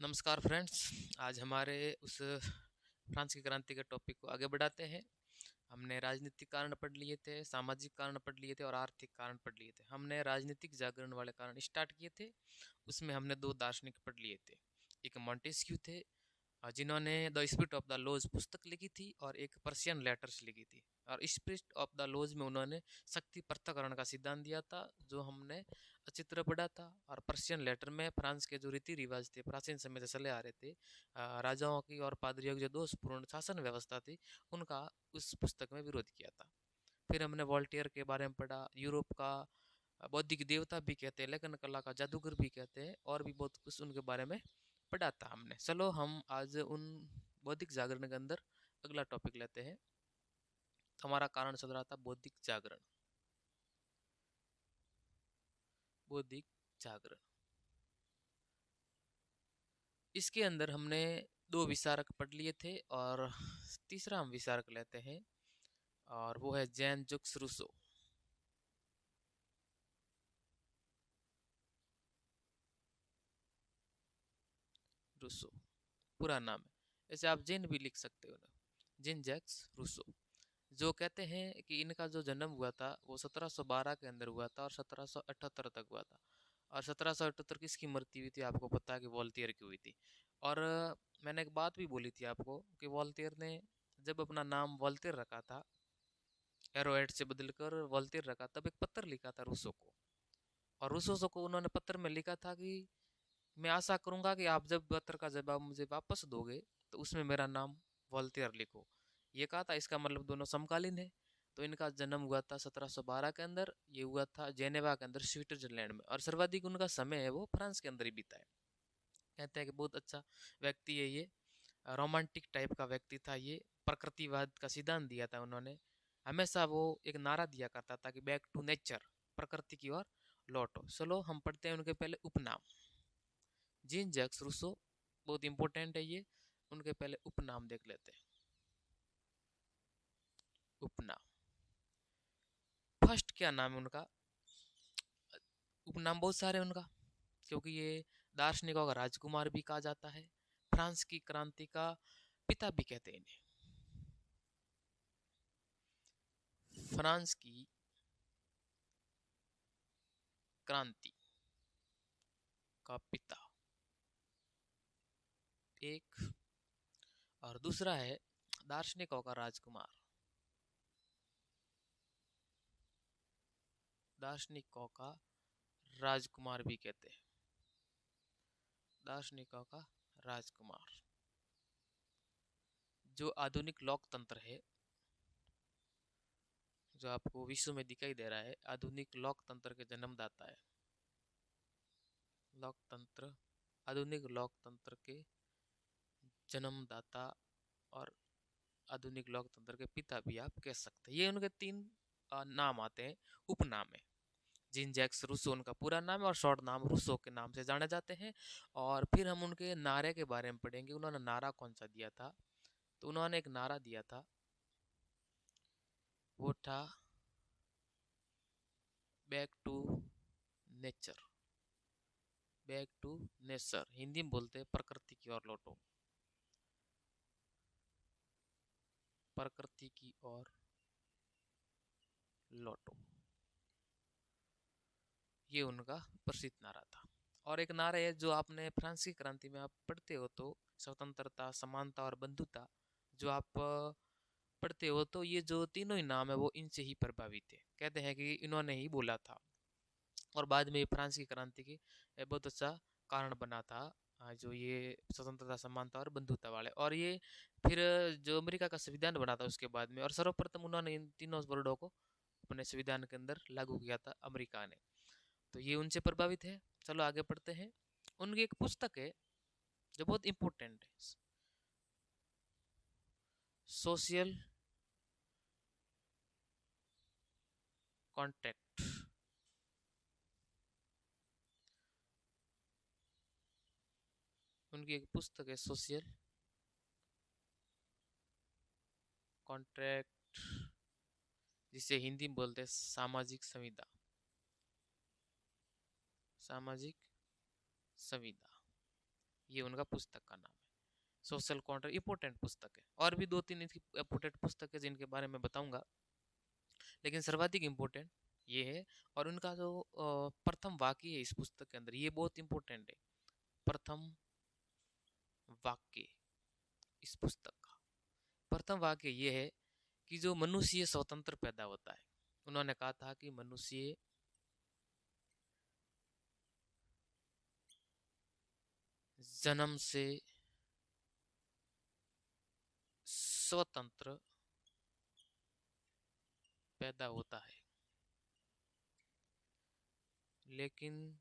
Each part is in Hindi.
नमस्कार फ्रेंड्स। आज हमारे उस फ्रांस की क्रांति के टॉपिक को आगे बढ़ाते हैं। हमने राजनीतिक कारण पढ़ लिए थे, सामाजिक कारण पढ़ लिए थे और आर्थिक कारण पढ़ लिए थे। हमने राजनीतिक जागरण वाले कारण स्टार्ट किए थे। उसमें हमने दो दार्शनिक पढ़ लिए थे। एक मॉन्टेस्क्यू थे, जिन्होंने the spirit of the laws पुस्तक लिखी थी और एक पर्शियन लेटर्स लिखी थी। और स्पिरिट ऑफ द लॉज में उन्होंने शक्ति पृथक्करण का सिद्धांत दिया था, जो हमने अच्छी तरह पढ़ा था। और पर्शियन लेटर में फ्रांस के जो रीति रिवाज थे, प्राचीन समय से चले आ रहे थे, राजाओं की और पादरियों की जो दोषपूर्ण शासन व्यवस्था थी, उनका उस पुस्तक में विरोध किया था। फिर हमने वॉल्टेयर के बारे में पढ़ा। यूरोप का बौद्धिक देवता भी कहते हैं, लेखन कला का जादूगर भी कहते हैं, और भी बहुत कुछ उनके बारे में पढ़ा था हमने। चलो हम आज उन बौद्धिक जागरण के अंदर अगला टॉपिक लेते हैं। तो हमारा कारण चल रहा था बौद्धिक जागरण। बौद्धिक जागरण, इसके अंदर हमने दो विचारक पढ़ लिए थे और तीसरा हम विचारक लेते हैं, और वो है जैन जुक्स रूसो। रूसो पूरा नाम है, ऐसे आप जिन भी लिख सकते हो ना, जिन जैक्स रूसो। जो कहते हैं कि इनका जो जन्म हुआ था वो 1712 के अंदर हुआ था और 1778 तक हुआ था। और 1778 किसकी मृत्यु हुई थी आपको पता है कि वॉल्टियर की हुई थी। और मैंने एक बात भी बोली थी आपको कि वॉल्टियर ने जब अपना नाम वॉल्टियर रखा था, एरोहेड से बदलकर वॉल्टियर रखा, तब एक पत्र लिखा था रूसो को। और रूसो को उन्होंने पत्र में लिखा था कि मैं आशा करूंगा कि आप जब पत्र का जवाब मुझे वापस दोगे तो उसमें मेरा नाम वॉल्टियर लिखो। ये कहा था, इसका मतलब दोनों समकालीन है। तो इनका जन्म हुआ था 1712 के अंदर, ये हुआ था जेनेवा के अंदर स्विट्जरलैंड में, और सर्वाधिक उनका समय है वो फ्रांस के अंदर ही बीता है। कहते हैं कि बहुत अच्छा व्यक्ति है ये, रोमांटिक टाइप का व्यक्ति था ये। प्रकृतिवाद का सिद्धांत दिया था उन्होंने। हमेशा वो एक नारा दिया करता था कि बैक टू नेचर, प्रकृति की ओर लौटो। चलो हम पढ़ते हैं उनके पहले उपनाम। जीन जैक्स रूसो, बहुत इंपॉर्टेंट है ये। उनके पहले उपनाम देख लेते हैं। उपनाम, फर्स्ट क्या नाम है उनका? उपनाम बहुत सारे हैं उनका, क्योंकि ये दार्शनिकों का राजकुमार भी कहा जाता है। फ्रांस की क्रांति का पिता भी कहते हैं इन्हें। फ्रांस की क्रांति का पिता एक, और दूसरा है दार्शनिकों का राजकुमार। दार्शनिकों का राजकुमार भी कहते हैं। दार्शनिकों का राजकुमार, जो आधुनिक लोकतंत्र है, जो आपको विश्व में दिखाई दे रहा है, आधुनिक लोकतंत्र के जन्मदाता है। लोकतंत्र, आधुनिक लोकतंत्र के जन्मदाता और आधुनिक लोकतंत्र के पिता भी आप कह सकते हैं। ये उनके तीन नाम आते हैं, उपनाम है। जीन जैक्स रूसो उनका पूरा नाम है, और शॉर्ट नाम रूसो के नाम से जाने जाते हैं। और फिर हम उनके नारे के बारे में पढ़ेंगे, उन्होंने नारा कौन सा दिया था। तो उन्होंने एक नारा दिया था, वो था back to nature. Back to nature Hindi में बोलते हैं प्रकृति की ओर लौटो। प्रकृति की ओर लौटो, ये उनका प्रसिद्ध नारा था। और एक नारा है जो आपने फ्रांस की क्रांति में आप पढ़ते हो, तो स्वतंत्रता, समानता और बंधुता, जो आप पढ़ते हो, तो ये जो तीनों ही नाम है वो इनसे ही प्रभावित है। कहते हैं कि इन्होंने ही बोला था, और बाद में फ्रांस की क्रांति की बहुत अच्छा कारण बना था। जो ये स्वतंत्रता, समानता और बंधुता वाले, और ये फिर जो अमेरिका का संविधान बना था उसके बाद में, और सर्वप्रथम उन्होंने इन तीनों वर्डों को अपने संविधान के अंदर लागू किया था अमेरिका ने। तो ये उनसे प्रभावित है। चलो आगे पढ़ते हैं। उनकी एक पुस्तक है जो बहुत इंपॉर्टेंट है, सोशल कॉन्ट्रैक्ट। उनकी एक पुस्तक है सोशल कॉन्ट्रैक्ट, जिसे हिंदी में बोलते हैं सामाजिक संविदा। सामाजिक संविदा, ये उनका पुस्तक का नाम है। सोशल कॉन्ट्रैक्ट इंपॉर्टेंट पुस्तक है, और भी 2-3 इसकी इंपॉर्टेंट पुस्तक है जिनके बारे में बताऊंगा, लेकिन सर्वाधिक इंपॉर्टेंट ये है। और उनका जो प्रथम वाक्य है इस पुस्तक के अंदर, ये बहुत इंपॉर्टेंट है। प्रथम वाक्य इस पुस्तक का, प्रथम वाक्य ये है कि जो मनुष्य स्वतंत्र पैदा होता है, उन्होंने कहा था कि मनुष्य जन्म से स्वतंत्र पैदा होता है, लेकिन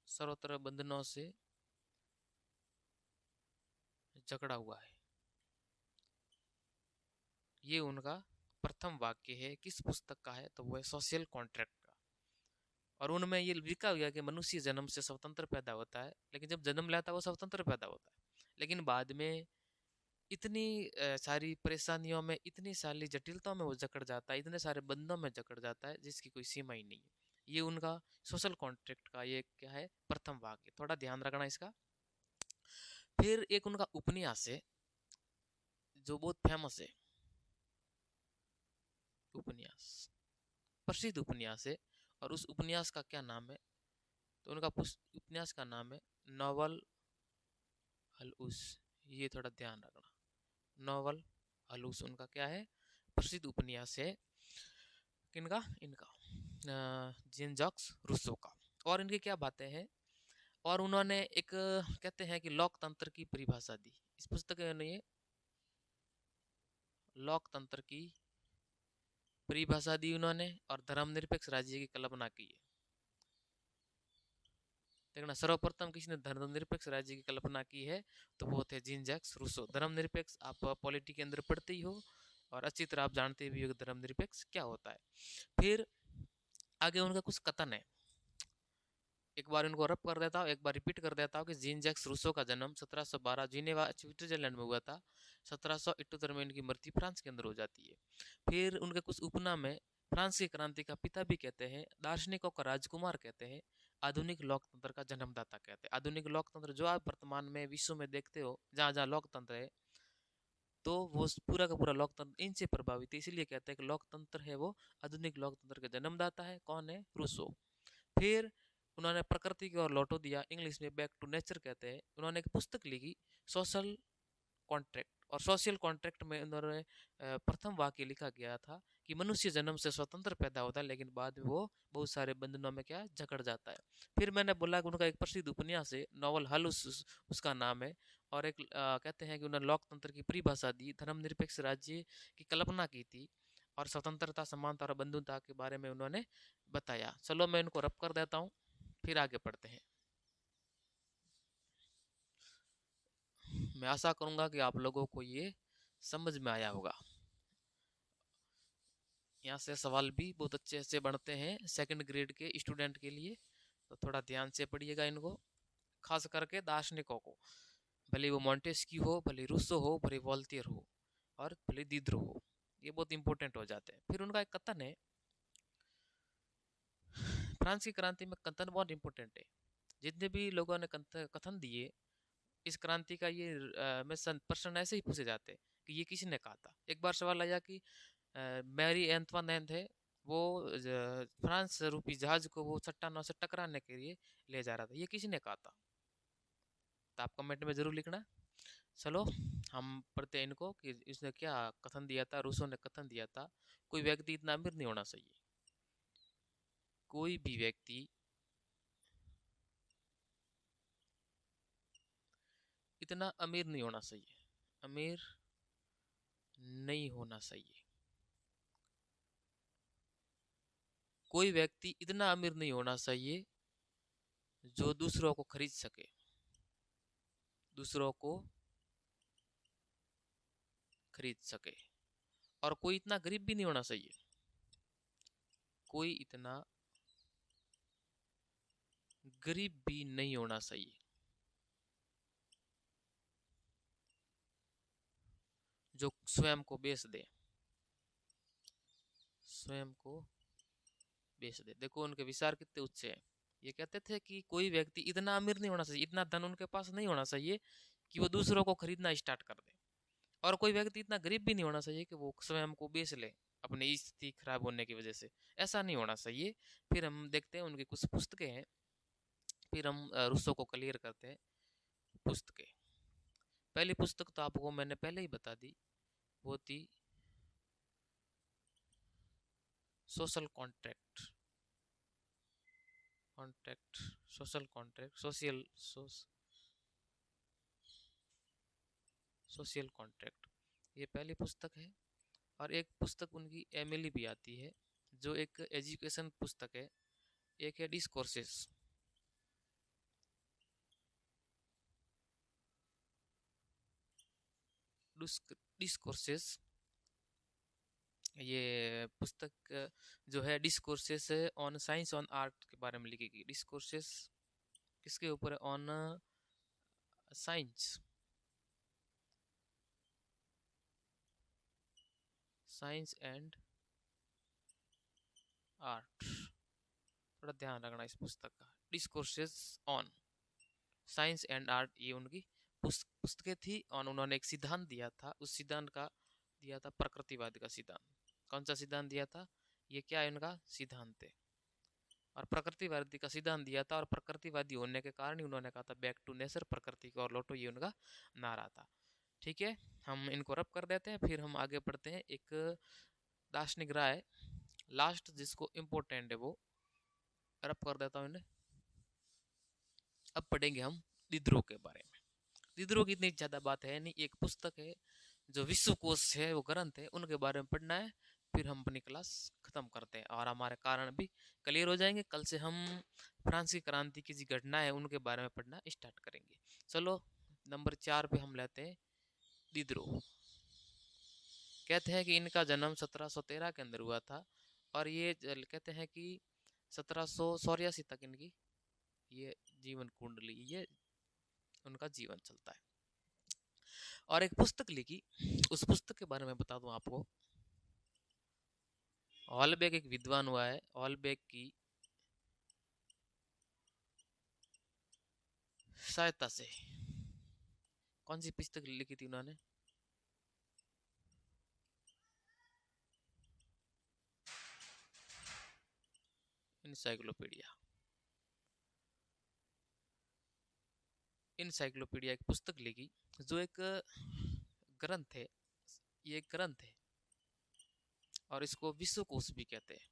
सर्वत्र बंधनों से जकड़ा हुआ है। ये उनका प्रथम वाक्य है। किस पुस्तक का है? तो वो है सोशल कॉन्ट्रैक्ट का। और उनमें ये लिखा हुआ है कि मनुष्य जन्म से स्वतंत्र पैदा होता है, लेकिन जब जन्म लेता है वो स्वतंत्र पैदा होता है, लेकिन बाद में इतनी सारी परेशानियों में, इतनी सारी जटिलताओं में वो जकड़ जाता है, इतने सारे बंधनों में जकड़ जाता है जिसकी कोई सीमा ही नहीं है। ये उनका सोशल कॉन्ट्रैक्ट का ये क्या है? प्रथम वाक्य। थोड़ा ध्यान रखना इसका। फिर एक उनका उपन्यास है जो बहुत फेमस है, उपन्यास, प्रसिद्ध उपन्यास है। और उस उपन्यास का क्या नाम है? तो उनका उपन्यास का नाम है नॉवल हलूस। ये थोड़ा ध्यान रखना, नॉवल हलूस उनका क्या है? प्रसिद्ध उपन्यास है। किनका? इनका जीन जॉक्स रूसो का। और इनकी क्या बातें हैं? और उन्होंने एक कहते हैं कि लोकतंत्र की परिभाषा दी इस पुस्तक में। ये लोकतंत्र की परिभाषा दी उन्होंने, और धर्मनिरपेक्ष राज्य की कल्पना की है। देखना, सर्वप्रथम किसने धर्मनिरपेक्ष राज्य की कल्पना की है? तो वो थे जीन जैक्स रूसो। धर्मनिरपेक्ष आप पॉलिटी के अंदर पढ़ते ही हो, और अच्छी तरह आप जानते भी हो कि धर्मनिरपेक्ष क्या होता है। फिर आगे उनका कुछ कथन है, एक बार इनको रब कर देता हूँ, एक बार रिपीट कर देता हूँ कि जीन जैक्स रूसो का जन्म 1712 जिनेवा स्विट्जरलैंड में हुआ था। 1778 में इनकी मृत्यु फ्रांस के अंदर हो जाती है। फिर उनके कुछ उपनाम है। फ्रांस की क्रांति का पिता भी कहते हैं, दार्शनिकों का राजकुमार कहते हैं, आधुनिक लोकतंत्र का जन्मदाता कहते हैं। आधुनिक लोकतंत्र जो आप वर्तमान में विश्व में देखते हो, जहाँ जहाँ लोकतंत्र है, तो वो पूरा का पूरा लोकतंत्र इनसे प्रभावित है। इसीलिए कहते हैं कि लोकतंत्र है वो आधुनिक लोकतंत्र का जन्मदाता है। कौन है? रूसो। फिर उन्होंने प्रकृति की ओर लौटो दिया, इंग्लिश में बैक टू नेचर कहते हैं। उन्होंने एक पुस्तक लिखी, सोशल कॉन्ट्रैक्ट। और सोशल कॉन्ट्रैक्ट में उन्होंने प्रथम वाक्य लिखा गया था कि मनुष्य जन्म से स्वतंत्र पैदा होता है, लेकिन बाद में वो बहुत सारे बंधनों में क्या जकड़ जाता है। फिर मैंने बोला कि उनका एक प्रसिद्ध उपन्यास है, नॉवल हल उसका नाम है। और एक कहते हैं कि उन्होंने लोकतंत्र की परिभाषा दी, धर्मनिरपेक्ष राज्य की कल्पना की थी, और स्वतंत्रता, समानता और बंधुता के बारे में उन्होंने बताया। चलो मैं इनको रब कर देता हूँ, फिर आगे पढ़ते हैं। मैं आशा करूंगा कि आप लोगों को ये समझ में आया होगा। यहाँ से सवाल भी बहुत अच्छे से बनते हैं सेकंड ग्रेड के स्टूडेंट के लिए, तो थोड़ा ध्यान से पढ़िएगा इनको, खास करके दार्शनिकों को, भले वो मॉन्टेस्क्यू हो, भले रूसो हो, भले वॉल्टियर हो, और भले दिद्रो हो, ये बहुत इंपॉर्टेंट हो जाते हैं। फिर उनका एक कथन है, फ्रांस की क्रांति में कथन बहुत इंपॉर्टेंट है। जितने भी लोगों ने कथन दिए इस क्रांति का, ये में प्रश्न ऐसे ही पूछे जाते हैं कि ये किसी ने कहा था। एक बार सवाल आया कि मैरी एंटवानेट है, वो फ्रांस रूपी जहाज को वो चट्टानों से टकराने के लिए ले जा रहा था, ये किसी ने कहा था? तो आप कमेंट में जरूर लिखना। चलो हम पढ़ते हैं इनको कि इसने क्या कथन दिया था। रूसो ने कथन दिया था, कोई व्यक्ति इतना अमीर नहीं होना चाहिए, कोई भी व्यक्ति इतना अमीर नहीं होना चाहिए, अमीर नहीं होना चाहिए, कोई व्यक्ति इतना अमीर नहीं होना चाहिए जो दूसरों को खरीद सके, दूसरों को खरीद सके। और कोई इतना गरीब भी नहीं होना चाहिए, कोई इतना गरीब भी नहीं होना चाहिए जो स्वयं को बेच दे, स्वयं को बेच दे। देखो उनके विचार कितने उच्च हैं। ये कहते थे कि कोई व्यक्ति इतना अमीर नहीं होना चाहिए, इतना धन उनके पास नहीं होना चाहिए कि वो दूसरों को खरीदना स्टार्ट कर दे, और कोई व्यक्ति इतना गरीब भी नहीं होना चाहिए कि वो स्वयं को बेच ले अपनी स्थिति खराब होने की वजह से। ऐसा नहीं होना चाहिए। फिर हम देखते हैं उनकी कुछ पुस्तकें हैं, फिर हम रूसो को क्लियर करते हैं। पुस्तकें, पहली पुस्तक तो आपको मैंने पहले ही बता दी, वो थी social contract. Contract, social contract, social contract, ये पहली पुस्तक है। और एक पुस्तक उनकी एमिली भी आती है, जो एक एजुकेशन पुस्तक है। एक है डिस्कोर्सेस। डिस्कोर्सेस, ये पुस्तक जो है discourses on science on art के बारे में लिखी गई। डिस्कोर्सेस किसके ऊपर है? On science, science and art. थोड़ा ध्यान रखना इस पुस्तक का। Discourses on science and art, ये उनकी पुस्तकें थी। और उन्होंने एक सिद्धांत दिया था, उस सिद्धांत का दिया था प्रकृतिवाद का सिद्धांत। कौन सा सिद्धांत दिया था? ये क्या है? इनका सिद्धांत है। और प्रकृतिवादी का सिद्धांत दिया था, और प्रकृतिवादी होने के कारण ही उन्होंने कहा था बैक टू नेचर, प्रकृति को और लौटो, ये उनका नारा था। ठीक है, हम इनको रब कर देते हैं, फिर हम आगे बढ़ते हैं। एक दार्शनिक राय लास्ट जिसको इम्पोर्टेंट है वो रब कर देता हूँ इन्हें। अब पढ़ेंगे हम दिद्रो के बारे में। दिद्रो की इतनी ज्यादा बात है नहीं, एक पुस्तक है जो विश्वकोश है, वो ग्रंथ है, उनके बारे में पढ़ना है। फिर हम अपनी क्लास खत्म करते हैं और हमारे कारण भी क्लियर हो जाएंगे। कल से हम फ्रांस की क्रांति की जो घटना है उनके बारे में पढ़ना स्टार्ट करेंगे। चलो नंबर 4 पे हम लेते हैं दिद्रो। कहते हैं कि इनका जन्म 1713 के अंदर हुआ था, और ये कहते हैं कि 1784 तक इनकी ये जीवन कुंडली, ये उनका जीवन चलता है। और एक पुस्तक लिखी, उस पुस्तक के बारे में बता दूं आपको। हॉलबेक एक विद्वान हुआ है, हॉलबेक की सहायता से कौन सी पुस्तक लिखी थी उन्होंने? इनसाइक्लोपीडिया। इनसाइक्लोपीडिया एक पुस्तक लिखी, जो एक ग्रंथ है। ये एक ग्रंथ है और इसको विश्वकोश भी कहते हैं।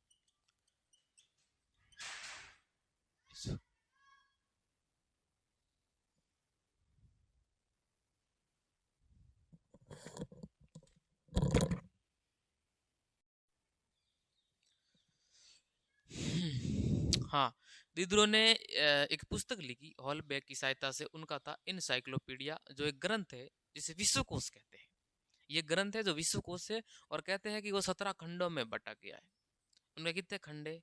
हाँ, दिद्रो ने एक पुस्तक लिखी हॉलबैक की सहायता से, उनका था इनसाइक्लोपीडिया, जो एक ग्रंथ है जिसे विश्वकोश कहते हैं। ये ग्रंथ है जो विश्वकोश है, और कहते हैं कि वो 17 खंडों में बटा गया है। उनमें कितने खंड है?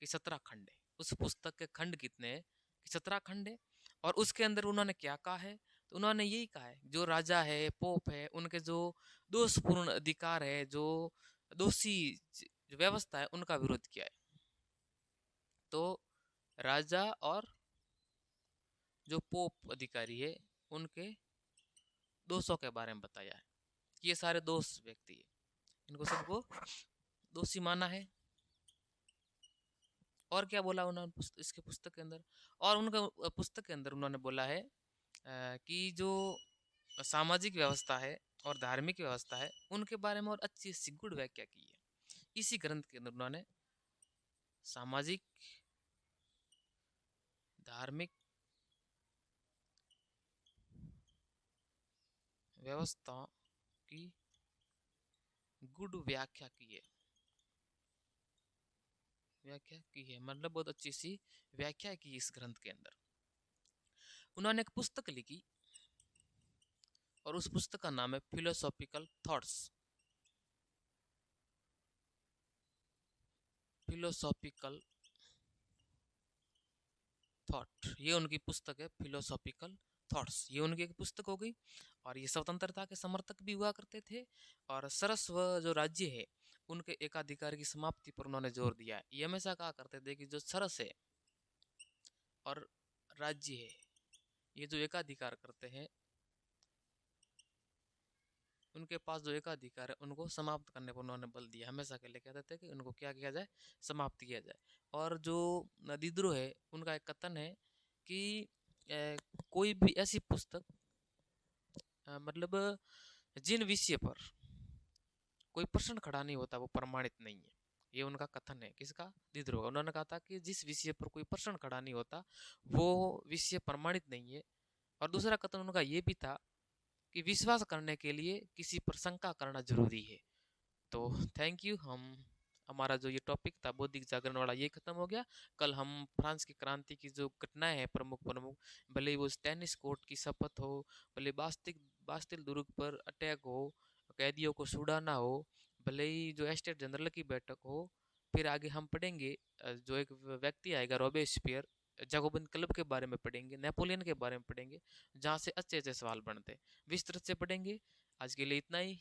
कि 17 खंड है। उस पुस्तक के खंड कितने हैं? कि 17 खंड है। और उसके अंदर उन्होंने क्या कहा है? तो उन्होंने यही कहा है, जो राजा है, पोप है, उनके जो दोषपूर्ण अधिकार है, जो दोषी जो व्यवस्था है, उनका विरोध किया है। तो राजा और जो पोप अधिकारी है, उनके दोषों के बारे में बताया है। ये सारे दोष व्यक्ति है, इनको सबको दोषी माना है। और क्या बोला उन्होंने इसके पुस्तक के अंदर? और उनका पुस्तक के अंदर उन्होंने बोला है कि जो सामाजिक व्यवस्था है और धार्मिक व्यवस्था है, उनके बारे में और अच्छी सी गुड़ व्याख्या की है। इसी ग्रंथ के अंदर उन्होंने सामाजिक, धार्मिक व्यवस्था की गुड व्याख्या की है। व्याख्या की है मतलब बहुत अच्छी सी व्याख्या की इस ग्रंथ के अंदर। उन्होंने एक पुस्तक लिखी, और उस पुस्तक का नाम है फिलोसॉफिकल थॉट्स। फिलोसॉफिकल थॉट, ये उनकी पुस्तक है फिलोसॉफिकल थॉट्स। ये उनकी एक पुस्तक हो गई। और ये स्वतंत्रता के समर्थक भी हुआ करते थे। और सरस्व जो राज्य है उनके एकाधिकार की समाप्ति पर उन्होंने जोर दिया है। ये हमेशा कहा करते थे कि जो सरस है और राज्य है, ये जो एकाधिकार करते हैं, उनके पास जो एकाधिकार है उनको समाप्त करने पर उन्होंने बल दिया। हमेशा के लिए कहते थे कि उनको क्या किया जाए, समाप्त किया जाए। और जो दिद्रो है, उनका एक कथन है कि कोई भी ऐसी पुस्तक, मतलब जिन विषय पर कोई प्रश्न खड़ा नहीं होता वो प्रमाणित नहीं है। ये उनका कथन है। किसका? दिद्रो का। उन्होंने कहा था कि जिस विषय पर कोई प्रश्न खड़ा नहीं होता वो विषय प्रमाणित नहीं है। और दूसरा कथन उनका ये भी था कि विश्वास करने के लिए किसी पर शंका करना जरूरी है। तो थैंक यू। हमारा जो ये टॉपिक था बौद्धिक जागरण वाला, ये खत्म हो गया। कल हम फ्रांस की क्रांति की जो घटनाएं हैं प्रमुख प्रमुख, भले ही वो टेनिस कोर्ट की शपथ हो, भले बास्तिल दुर्ग पर अटैक हो, कैदियों को छुड़ाना हो, भले ही जो एस्टेट जनरल की बैठक हो, फिर आगे हम पढ़ेंगे जो एक व्यक्ति आएगा रॉबेस्पियर, जैकोबिन क्लब के बारे में पढ़ेंगे, नेपोलियन के बारे में पढ़ेंगे, जहाँ से अच्छे अच्छे सवाल बनते हैं, विस्तृत से पढ़ेंगे। आज के लिए इतना ही।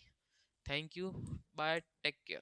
Thank you, bye, take care.